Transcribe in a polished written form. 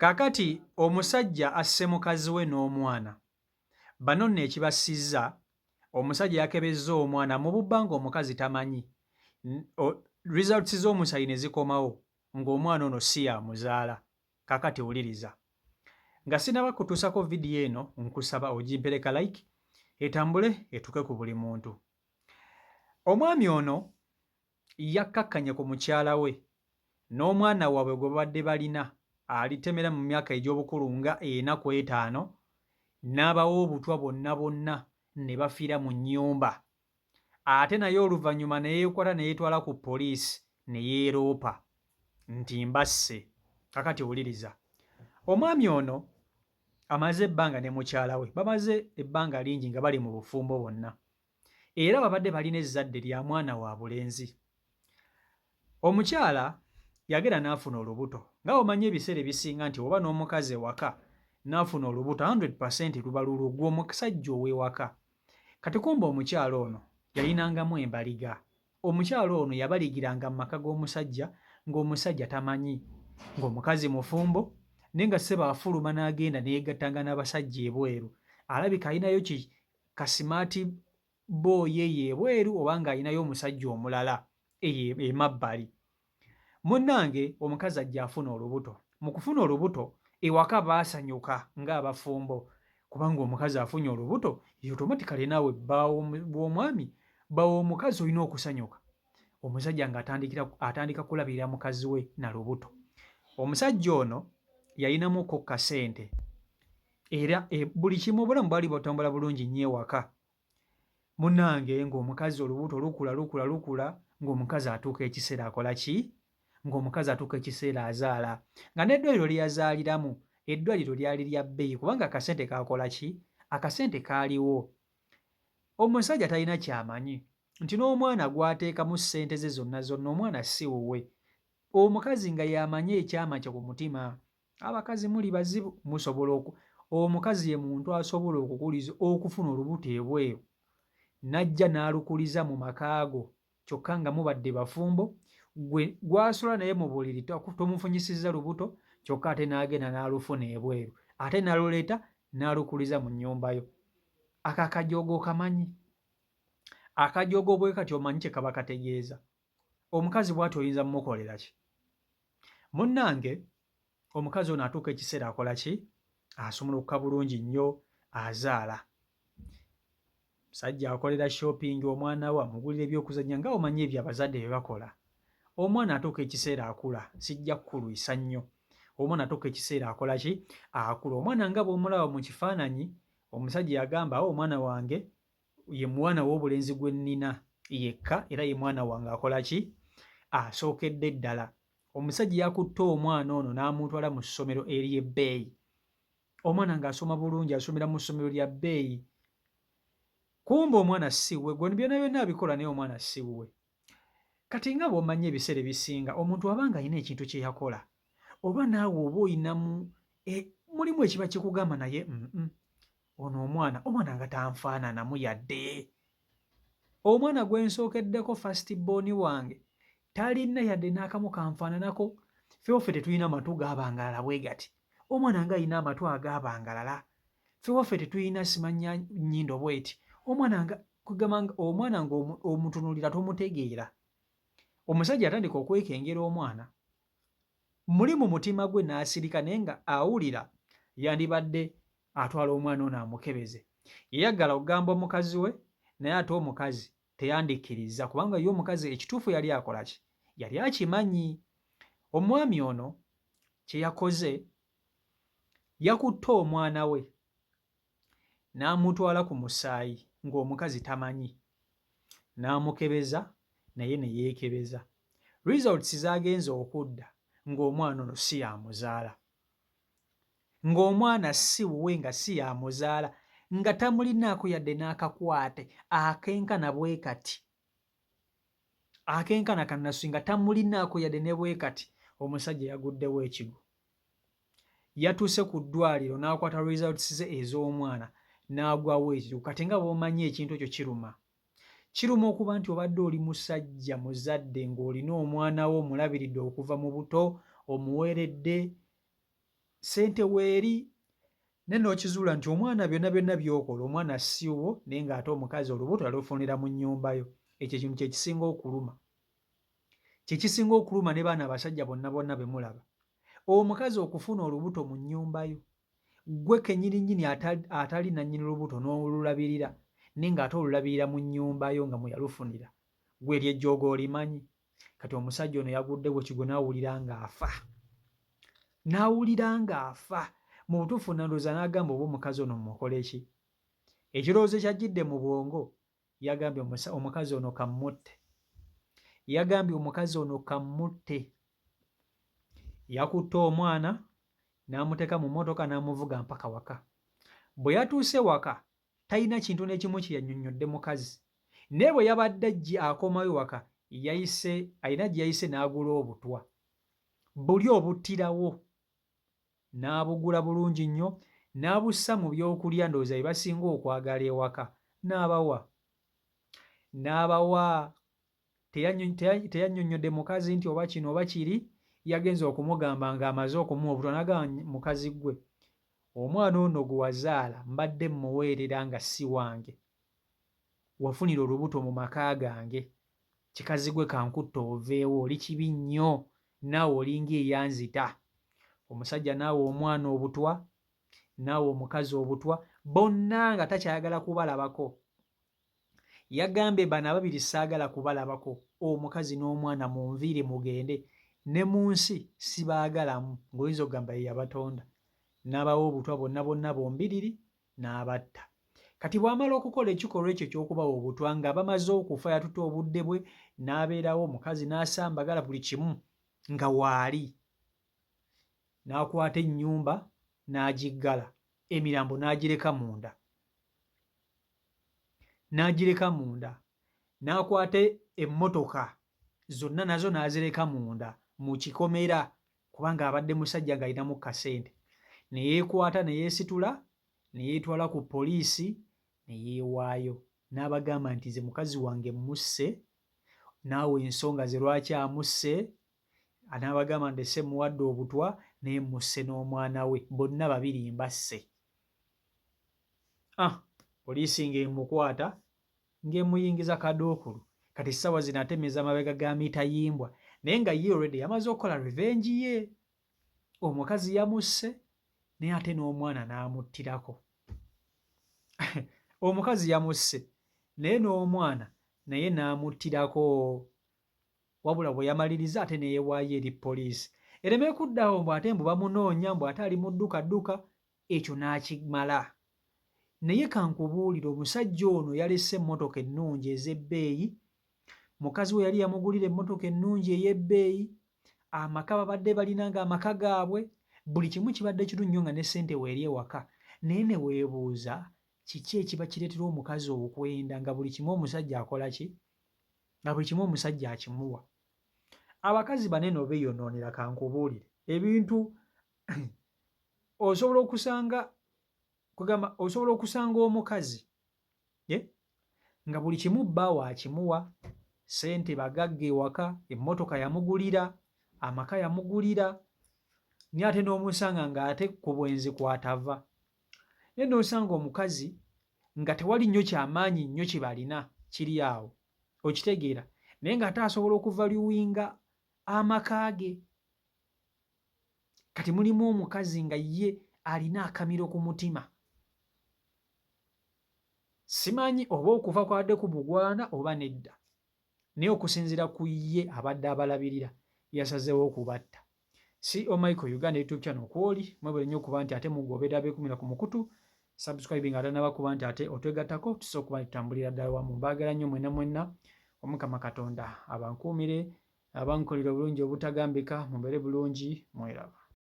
Kaakati omusajja asse mukazi we n'omwana. Bano nno ekibasizza, omusajja yakebezza omwana mu bubbanga omukazi tamanyi. Results z'omusayi ne zikomawo ng'omwana ono si yamuzaala. Kaakati wuliriza. Nga sinaba kutuusako vidiyo eno nkusaba ogimpereka like etambule etuuke ku buli muntu. Omwami ono yakkakkanye ku mukyala we n'omwana waabwe gwe babadde balina alitemera mu myaka egy'obukulu nga 45 n'abawa obutwa bonna bonna ne bafiira mu nnyumba. Ate naye oluvannyuma ne yeekwata ne yeetwala ku poliisi ne yeeroopa nti mbasse. Kakati wuliriza. Omwami ono amaze ebbanga ne mukyala we bamaze ebbanga lingi nga bali mu bufumbo bonna era babadde balina ezzadde lya mwana wa bulenzi. Omukyala yagenda n'afuna olubuto nga omanyi ebiseera ebisinga nti oba n'omukazi ewaka n'afuna olubuto 100% luba lulwo gwe omusajja ow'ewaka. Kati kumba omukyala ono yalinangamu embaliga. Omukyala ono yabaligiranga mu maka g'omusajja ng'omusajja tamanyi, ng'omukazi mufumbo naye nga sseba afuluma n'agenda neyegattanga n'abasajja ebweru. Alabika alinayo kasimaati booyi eyo ebweru oba ng'alinayo omusajja omulala eyo emabbali. Munnange omukazi ajja afuna olubuto. Mu kufuna olubuto ewaka baasanyuka ng'abafumbo kubanga omukazi afunye olubuto automatically naawe bw'omwami bawa omukazi olina okusanyuka. Omusajja ng'atandika kulabirira mukazi we na lubuto. Omusajja ono yalinamuko kasente era buli kimu obulamu bwali butambula bulungi nnyo ewaka. Munnange ng'omukazi olubuto lukula ng'omukazi atuuka ekiseera akola ki? Ng'omukazi atuuka ekiseera azaala nga n'eddwaliro ly'azaaliramu eddwaliro lyali lya bbeeyi kubanga akasente kaakola ki? Akasente kaaliwo. Omusajja talina kyamanyi nti n'omwana gw'ateekamu ssente ze zonna omwana si wuwe. Omukazi nga y'amanyi ekyama kye ku mutima. Abakazi muli bazibu musobola omukazi ye muntu asobola okukuliza okufuna olubuto ebweru n'ajja n'alukuliza mu makaago kyokka nga mubadde bafumbo gwe gw'asula naye mu buliri tomufunyisizza lubuto kyokka ate n'agenda n'alufuna ebweru ate n'aluleeta n'alukuliza mu nnyumba yo. Ako akajoogo kamanyi. Akajoogo bwe kati omanyi kye kaba kategeeza. Omukazi bw'ati oyinza mumukolera ki? Munnange omukazi ono atuuka ekiseera akola ki? Asumulukuka bulungi nnyo azaala. Musajja akolera shopping omwana we amugulira ebyokuzannya nga omanyi ebyo abazadde bye bakola. Omwana atuuka ekiseera akula sijja kukulwisa nnyo. Omwana atuuka ekiseera akola ki? Akula. Omwana nga bw'omulaba mu kifaananyi omusajja yagamba omwana wange ye mwana w'obulenzi gwe nnina yekka era ye mwana wange akola ki? Asookedde ddala. Omusajja yakutte omwana ono n'amutwala mu ssomero ery'ebbeeyi. Omwana ng'asoma bulungi asomera mu ssomero lya bbeeyi. Kumba omwana si wuwe, gwe byonna byonna abikola naye omwana si wuwe. Kati nga bw'omanyi ebiseera ebisinga omuntu aba ng'alina ekintu kye yakola oba naawe oba oyinamu mulimu ekiba kikugamba naye ono omwana nga tanfaananamu yadde. Omwana gwe nsookeddeko first born wange talina yadde n'akamu kanfaananako. Ffe tetulina matu gaabangalala bwe gati. Omwana nga alina amatu agaabangalala. Ffe tetulina simanya nnyindo bweti. Omwana ng'omutunuulira tomutegeera. Omusajja atandika okwekengera omwana. Muli mu mutima gwe n'asirika naye nga awulira yandibadde atwala omwana ono amukebeze. Yayaggala okugamba omukazi we naye ate omukazi teyandikkiriza kubanga ye omukazi ekituufu yali akola ki? Yali akimanyi. Omwami ono kye yakoze yakutte omwana we n'amutwala ku musaayi ng'omukazi tamanyi, n'amukebeza naye ne yeekebeza. Results z'agenze okudda ng'omwana ono si yamuzaala, ng'omwana si wuwe nga si yamuzaala, nga tamulinaako yadde n'akakwate akenkana bwe kati, akenkana kannaswi nga tamulinaako yadde ne bwe kati. Omusajja yaguddewo ekigo. Yatuuse ku ddwaliro n'akwata results ze ez'omwana n'agwawo ekigo. Kati nga bw'omanyi ekintu ekyo kiruma. Kiruma okuba nti obadde oli musajja muzadde ng'olina omwana wo omulabiridde okuva mu buto omuweeredde ssente weeri naye n'okizuula nti omwana byonna by'okola omwana siwo naye ng'ate omukazi olubuto alufunira mu nnyumba yo. Ekyo ekintu kye kisinga okuluma. Kye kisinga okuluma ne baana abasajja bonna be mulaba. Omukazi okufuna olubuto mu nnyumba yo, gwe kennyini atali nannyini lubuto n'olulabirira naye ng'ate olulabirira mu nnyumba yo nga mwe yalufunira. Gwe eryejjooga olimanyi. Kati omusajja ono yagudde bwe kigo n'awulira ng'afa. N'awulira ng'afa. Mu butuufu nandowooza n'agamba oba omukazi ono mukole ki? Ekirowoozo kyajjidde mu bwongo yagambye omukazi ono kammutte. Yagambye omukazi ono kammutte. Yakutte omwana n'amuteeka mu mmotoka n'amuvuga mpaka waka. Bwe yatuuse waka talina kintu n'ekimu kye yannyonnyodde mukazi. Naye bwe yabadde akomayo waka alina gye yayise n'agula obutwa. Buli obuttirawo n'abugula bulungi nnyo n'abussa mu byokulya ndowooza bye basinga okwagala ewaka n'abawa. Teyannyonnyodde mukazi nti oba kino oba kiri. Yagenza okumugamba ng'amaze okumuwa obutwa n'agamba mukazi gwe, omwana ono gwe wazaala mbadde mmuweerera nga si wange. Wafunira olubuto mu maka gange. Kikazi gwe kankutte oveewo, oli kibi nnyo naawe olinga eyanzita. Omusajja naawe omwana obutwa, naawe omukazi obutwa, bonna nga takyayagala kubalabako. Yagambye bano ababiri saagala kubalabako, omukazi n'omwana munviire mugende, ne mu nsi sibaagalamu. Ng'oyinza okugamba ye yabatonda. N'abawa obutwa bonna bombiriri n'abatta. Kati bw'amala okukola ekikolwa ekyo ky'okubawa obutwa nga bamaze okufa yatuta obudde bwe n'abeerawo omukazi n'asambagala buli kimu nga waali. N'akwata ennyumba n'agiggala, emirambo n'agireka munda. N'akwata emmotoka zonna nazo n'azireka munda mu kikomera kubanga abadde musajja ng'alinamu kasente. Ne yeekwata ne yeesitula ne yeetwala ku poliisi ne yeewaayo. N'abagamba nti nze mukazi wange musse, naawe ensonga ze lwaki amusse. N'abagamba nti esse muwadde obutwa naye musse n'omwana we, bonna babiri mbasse. Poliisi ng'emukwata ng'emuyingiza kadookulu. Kati essaawa zino atemeza amabega ga mitayimbwa naye nga ye already yamaze okukola revenge ye. Omukazi yamusse naye ate n'omwana n'amuttirako. Omukazi yamusse naye n'omwana naye n'amuttirako. Wabula bwe yamaliriza ate ne yeewaayo eri poliisi. Ereme kuddawo mbu ate mbu bamunoonya mbu ate ali mu dduka, ekyo n'akimala. Naye kankubuulire omusajja ono yalese emmotoka ennungi ez'ebbeeyi. Mukazi we yali yamugulira emmotoka ennungi ey'ebbeeyi. Amaka babadde balina ng'amaka gaabwe. Buli kimu kibadde kirungi nnyo nga ne ssente weeri ewaka. Naye ne weebuuza kiki ekiba kireetera omukazi okwenda nga buli kimu omusajja akola ki? Nga buli kimu omusajja akimuwa. Abakazi banene obeeyonoonera kankubuulire. Ebintu osobola okusanga omukazi nga buli kimu bbaawe akimuwa, ssente bagagga ewaka, emmotoka yamugulira, amaka yamugulira, naye ate n'omusanga ng'ate ku bwenzi kw'atava. Naye n'osanga omukazi nga tewali nnyo kyamaanyi nnyo kye balina kiri awo, okitegeera, naye ng'ate asobola okuvaluwinga amaka ge. Kati mulimu omukazi nga ye alina akamiro ku mutima. Simanyi oba okufa kwadde ku bugwana oba nedda, naye okusinziira ku ye abadde abalabirira yasazeewo okubatta. CEO Michael Uganda YouTube channel kwoli mwebale nnyo okuba nti ate mugoberera beekumira ku mukutu, subscribing ate n'abakuba nti ate otwegattako tusobola okuba tutambulira ddala wamu. Mbaagala nnyo mwenna Omukama Katonda abankuumire, abankolera obulungi obutagambika, mubeere bulungi, mweraba.